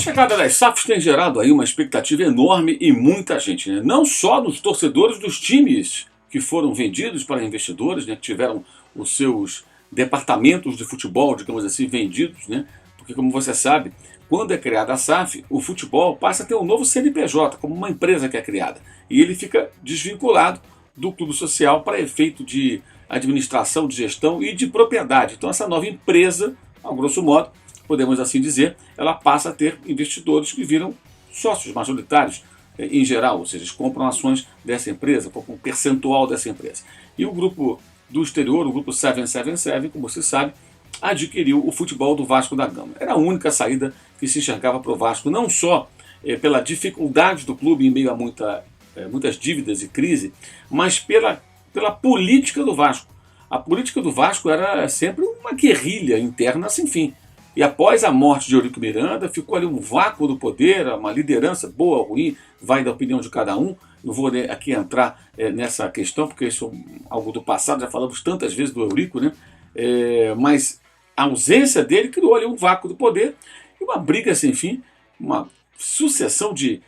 chegada das SAFs tem gerado aí uma expectativa enorme em muita gente, né? Não só nos torcedores dos times que foram vendidos para investidores, né? Que tiveram os seus departamentos de futebol, digamos assim, vendidos, né? Porque, como você sabe, quando é criada a SAF, o futebol passa a ter um novo CNPJ, como uma empresa que é criada. E ele fica desvinculado do clube social para efeito de administração, de gestão e de propriedade. Então, essa nova empresa, a grosso modo, podemos assim dizer, ela passa a ter investidores que viram sócios majoritários em geral, ou seja, eles compram ações dessa empresa, compram um percentual dessa empresa. E o grupo do exterior, o grupo 777, como você sabe, adquiriu o futebol do Vasco da Gama. Era a única saída que se enxergava para o Vasco, não só pela dificuldade do clube em meio a muitas dívidas e crise, mas pela política do Vasco. A política do Vasco era sempre uma guerrilha interna sem fim. E após a morte de Eurico Miranda, ficou ali um vácuo do poder, uma liderança boa ou ruim, vai da opinião de cada um. Não vou aqui entrar nessa questão, porque isso é algo do passado, já falamos tantas vezes do Eurico, né? Mas a ausência dele criou ali um vácuo do poder e uma briga sem fim, uma sucessão de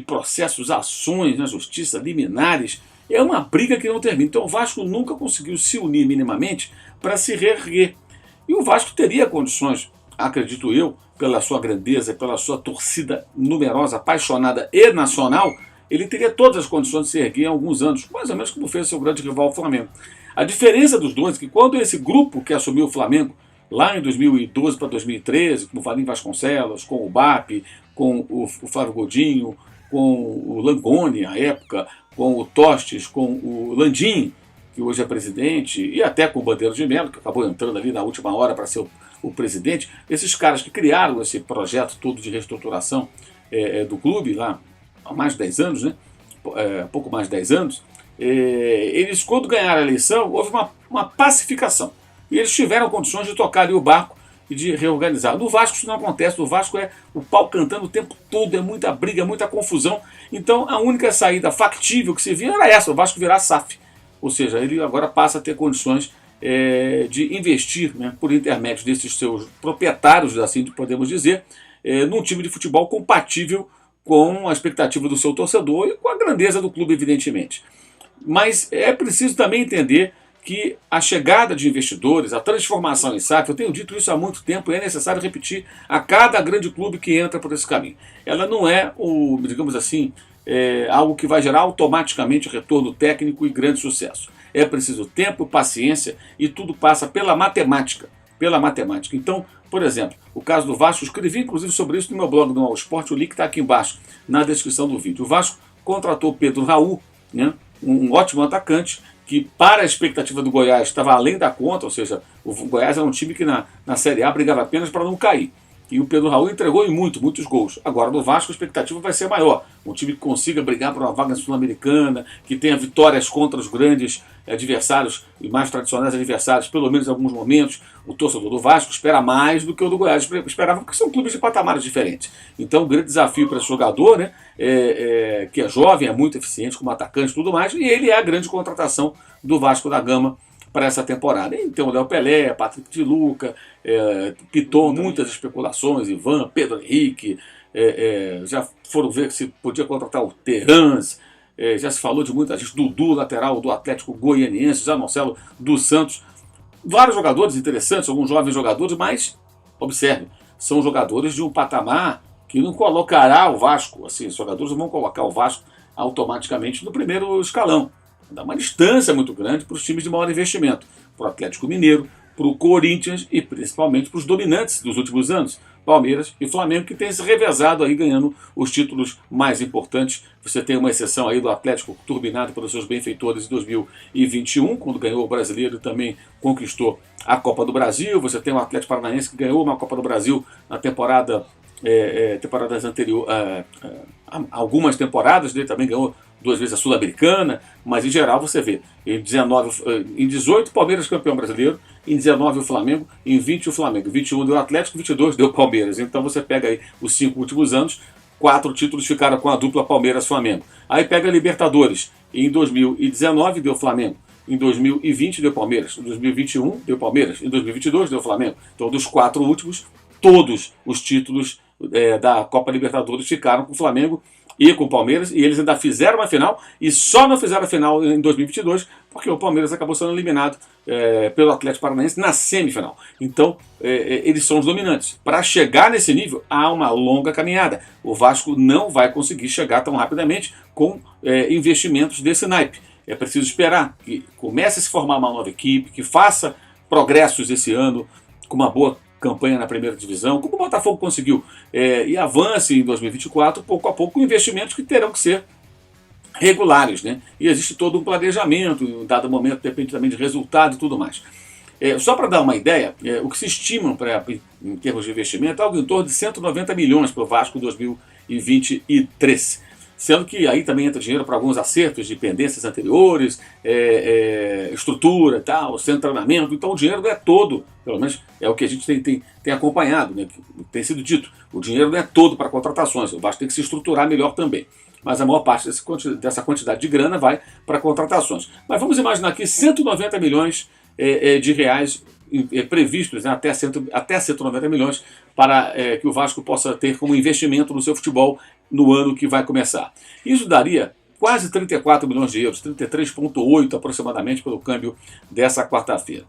processos, ações na justiça, liminares. É uma briga que não termina. Então o Vasco nunca conseguiu se unir minimamente para se reerguer. E o Vasco teria condições, acredito eu, pela sua grandeza, pela sua torcida numerosa, apaixonada e nacional, ele teria todas as condições de se erguer em alguns anos, mais ou menos como fez seu grande rival, o Flamengo. A diferença dos dois é que quando esse grupo que assumiu o Flamengo, lá em 2012 para 2013, com o Valim Vasconcelos, com o BAP, com o Flávio Godinho, com o Langoni, à época, com o Tostes, com o Landim, que hoje é presidente, e até com o Bandeira de Melo, que acabou entrando ali na última hora para ser o presidente, esses caras que criaram esse projeto todo de reestruturação do clube, lá há mais de 10 anos, né? Pouco mais de 10 anos, eles, quando ganharam a eleição, houve uma pacificação. E eles tiveram condições de tocar ali o barco e de reorganizar. No Vasco isso não acontece, no Vasco é o pau cantando o tempo todo, é muita briga, muita confusão. Então a única saída factível que se via era essa, o Vasco virar SAF. Ou seja, ele agora passa a ter condições de investir, né, por intermédio desses seus proprietários, assim podemos dizer, num time de futebol compatível com a expectativa do seu torcedor e com a grandeza do clube, evidentemente. Mas é preciso também entender que a chegada de investidores, a transformação em SAF, eu tenho dito isso há muito tempo e é necessário repetir a cada grande clube que entra por esse caminho. Ela não é, digamos assim, algo que vai gerar automaticamente retorno técnico e grande sucesso. É preciso tempo, paciência e tudo passa pela matemática. Então, por exemplo, o caso do Vasco, escrevi inclusive sobre isso no meu blog do All Sport, o link está aqui embaixo na descrição do vídeo. O Vasco contratou Pedro Raul, né, um ótimo atacante, que para a expectativa do Goiás estava além da conta, ou seja, o Goiás era um time que na Série A brigava apenas para não cair. E o Pedro Raul entregou em muitos gols. Agora no Vasco a expectativa vai ser maior. Um time que consiga brigar por uma vaga sul-americana, que tenha vitórias contra os grandes adversários e mais tradicionais adversários, pelo menos em alguns momentos. O torcedor do Vasco espera mais do que o do Goiás esperava, porque são clubes de patamares diferentes. Então o grande desafio para esse jogador, né, que é jovem, é muito eficiente como atacante e tudo mais, e ele é a grande contratação do Vasco da Gama para essa temporada. Então o Léo Pelé, Patrick de Luca, Piton, muitas especulações, Ivan, Pedro Henrique, já foram ver se podia contratar o Terrans, já se falou de muita gente, Dudu, lateral do Atlético Goianiense, Zé Marcelo dos Santos, vários jogadores interessantes, alguns jovens jogadores, mas, observe, são jogadores de um patamar que não colocará o Vasco, assim, os jogadores não vão colocar o Vasco automaticamente no primeiro escalão. Dá uma distância muito grande para os times de maior investimento, para o Atlético Mineiro, para o Corinthians e principalmente para os dominantes dos últimos anos, Palmeiras e Flamengo, que têm se revezado aí ganhando os títulos mais importantes. Você tem uma exceção aí do Atlético, turbinado pelos seus benfeitores em 2021, quando ganhou o Brasileiro e também conquistou a Copa do Brasil. Você tem o Atlético Paranaense que ganhou uma Copa do Brasil na temporadas anteriores, algumas temporadas, ele também ganhou 2 vezes a Sul-Americana, mas em geral você vê, em 18 o Palmeiras campeão brasileiro, em 19 o Flamengo, em 20 o Flamengo, em 21 deu o Atlético, 22 deu o Palmeiras. Então você pega aí os 5 últimos anos, 4 títulos ficaram com a dupla Palmeiras-Flamengo. Aí pega a Libertadores, em 2019 deu Flamengo, em 2020 deu Palmeiras, em 2021 deu Palmeiras, em 2022 deu Flamengo. Então dos 4 últimos, todos os títulos da Copa Libertadores ficaram com o Flamengo e com o Palmeiras, e eles ainda fizeram uma final, e só não fizeram a final em 2022, porque o Palmeiras acabou sendo eliminado pelo Atlético Paranaense na semifinal. Então, eles são os dominantes. Para chegar nesse nível, há uma longa caminhada. O Vasco não vai conseguir chegar tão rapidamente com investimentos desse naipe. É preciso esperar que comece a se formar uma nova equipe, que faça progressos esse ano, com uma boa campanha na primeira divisão, como o Botafogo conseguiu, e avance em 2024, pouco a pouco, com investimentos que terão que ser regulares, né? E existe todo um planejamento, em um dado momento depende também de resultado e tudo mais. Só para dar uma ideia, o que se estima em termos de investimento é algo em torno de 190 milhões para o Vasco em 2023. Sendo que aí também entra dinheiro para alguns acertos de pendências anteriores, estrutura, tal, centro de treinamento. Então o dinheiro não é todo, pelo menos é o que a gente tem acompanhado, né, que tem sido dito. O dinheiro não é todo para contratações, o Vasco tem que se estruturar melhor também. Mas a maior parte dessa quantidade de grana vai para contratações. Mas vamos imaginar aqui 190 milhões de reais previstos, né, até 190 milhões para que o Vasco possa ter como investimento no seu futebol no ano que vai começar. Isso daria quase 34 milhões de euros, 33,8 aproximadamente pelo câmbio dessa quarta-feira.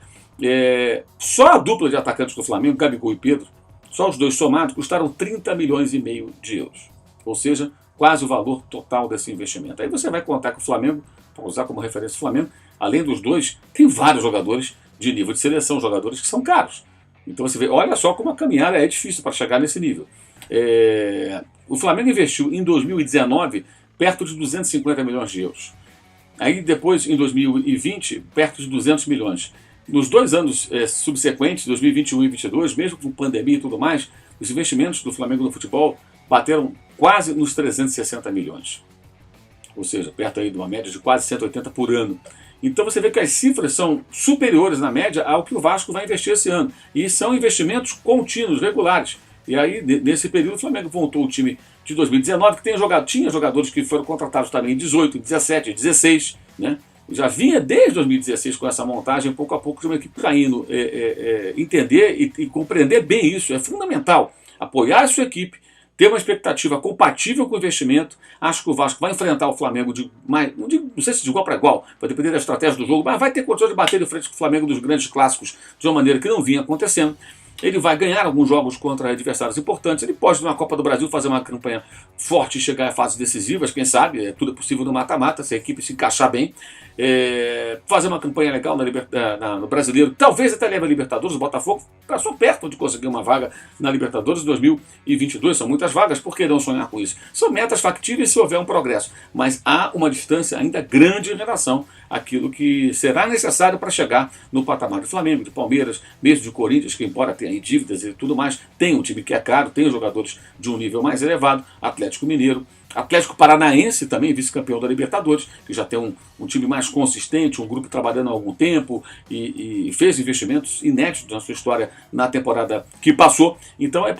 Só a dupla de atacantes do Flamengo, Gabigol e Pedro, só os dois somados, custaram 30 milhões e meio de euros. Ou seja, quase o valor total desse investimento. Aí você vai contar que o Flamengo, para usar como referência o Flamengo, além dos dois, tem vários jogadores de nível de seleção, jogadores que são caros. Então você vê, olha só como a caminhada é difícil para chegar nesse nível. O Flamengo investiu em 2019 perto de 250 milhões de euros. Aí depois, em 2020, perto de 200 milhões. Nos 2 anos subsequentes, 2021 e 2022, mesmo com pandemia e tudo mais, os investimentos do Flamengo no futebol bateram quase nos 360 milhões. Ou seja, perto aí de uma média de quase 180 por ano. Então você vê que as cifras são superiores na média ao que o Vasco vai investir esse ano. E são investimentos contínuos, regulares. E aí, nesse período, o Flamengo montou o time de 2019, que tinha jogadores que foram contratados também em 18, 17, 16, né? Já vinha desde 2016 com essa montagem, pouco a pouco, de uma equipe caindo. Entender e compreender bem isso é fundamental. Apoiar a sua equipe, ter uma expectativa compatível com o investimento. Acho que o Vasco vai enfrentar o Flamengo não sei se de igual para igual, vai depender da estratégia do jogo, mas vai ter condições de bater de frente com o Flamengo dos grandes clássicos de uma maneira que não vinha acontecendo. Ele vai ganhar alguns jogos contra adversários importantes. Ele pode, na Copa do Brasil, fazer uma campanha forte e chegar a fases decisivas, quem sabe, tudo é possível no mata-mata, se a equipe se encaixar bem. Fazer uma campanha legal no Brasileiro, talvez até leve a Libertadores. O Botafogo passou perto de conseguir uma vaga na Libertadores 2022, são muitas vagas, por que não sonhar com isso? São metas factíveis se houver um progresso, mas há uma distância ainda grande em relação àquilo que será necessário para chegar no patamar do Flamengo, de Palmeiras, mesmo de Corinthians, que embora tenha dívidas e tudo mais, tem um time que é caro, tem jogadores de um nível mais elevado, Atlético Mineiro, Atlético Paranaense também, vice-campeão da Libertadores, que já tem um time mais consistente, um grupo trabalhando há algum tempo e fez investimentos inéditos na sua história na temporada que passou. Então é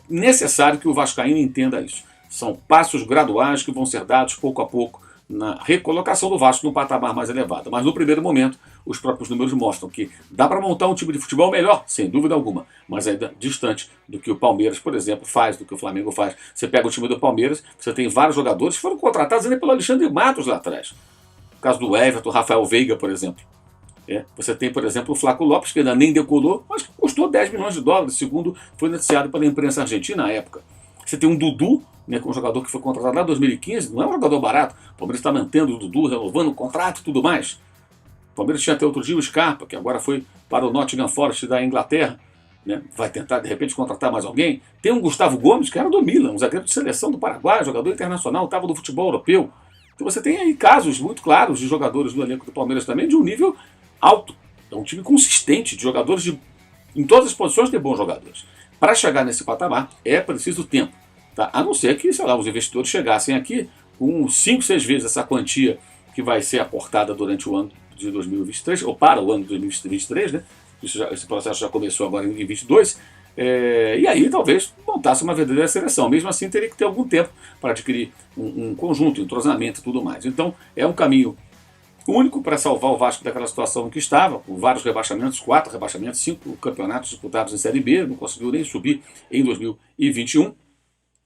necessário que o vascaíno entenda isso. São passos graduais que vão ser dados pouco a pouco na recolocação do Vasco num patamar mais elevado. Mas no primeiro momento, os próprios números mostram que dá para montar um time de futebol melhor, sem dúvida alguma, mas ainda distante do que o Palmeiras, por exemplo, faz, do que o Flamengo faz. Você pega o time do Palmeiras, você tem vários jogadores que foram contratados ainda pelo Alexandre Matos lá atrás. No caso do Everton, Rafael Veiga, por exemplo. Você tem, por exemplo, o Flaco Lopes, que ainda nem decolou, mas que custou 10 milhões de dólares, segundo foi noticiado pela imprensa argentina na época. Você tem um Dudu, né, que é um jogador que foi contratado lá em 2015, não é um jogador barato. O Palmeiras está mantendo o Dudu, renovando o contrato e tudo mais. O Palmeiras tinha até outro dia o Scarpa, que agora foi para o Nottingham Forest da Inglaterra. Né, vai tentar, de repente, contratar mais alguém. Tem um Gustavo Gomes, que era do Milan, um zagueiro de seleção do Paraguai, jogador internacional, estava no futebol europeu. Então você tem aí casos muito claros de jogadores do elenco do Palmeiras também, de um nível alto. É um time consistente, de jogadores em todas as posições tem bons jogadores. Para chegar nesse patamar, é preciso tempo. Tá? A não ser que, sei lá, os investidores chegassem aqui com 5, 6 vezes essa quantia que vai ser aportada durante o ano de 2023, ou para o ano de 2023, né? Esse processo já começou agora em 2022, e aí talvez montasse uma verdadeira seleção. Mesmo assim, teria que ter algum tempo para adquirir um conjunto, um entrosamento e tudo mais. Então, é um caminho único para salvar o Vasco daquela situação em que estava, com vários rebaixamentos, 4 rebaixamentos, 5 campeonatos disputados em Série B, não conseguiu nem subir em 2021.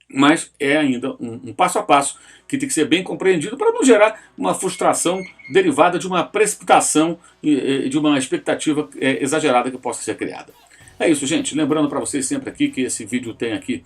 mas é ainda um passo a passo que tem que ser bem compreendido para não gerar uma frustração derivada de uma precipitação e de uma expectativa exagerada que possa ser criada. É isso, gente. Lembrando para vocês sempre aqui que esse vídeo tem aqui,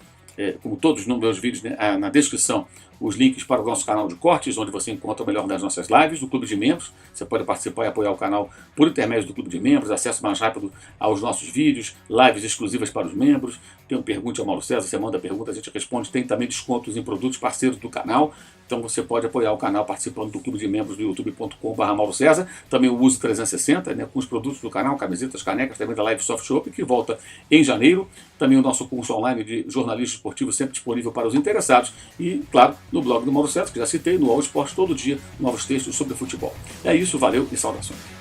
como todos os meus vídeos, né, na descrição, os links para o nosso canal de cortes, onde você encontra o melhor das nossas lives, do Clube de Membros. Você pode participar e apoiar o canal por intermédio do Clube de Membros, acesso mais rápido aos nossos vídeos, lives exclusivas para os membros. Tem um Pergunte ao Mauro César, você manda pergunta, a gente responde. Tem também descontos em produtos parceiros do canal. Então você pode apoiar o canal participando do Clube de Membros do youtube.com/Mauro César. Também o Uso 360, né, com os produtos do canal, camisetas, canecas, também da Live Soft Shop, que volta em janeiro. Também o nosso curso online de jornalismo esportivo, sempre disponível para os interessados. E, claro, no blog do Mauro César, que já citei, no All Esporte, todo dia, novos textos sobre futebol. É isso, valeu e saudações.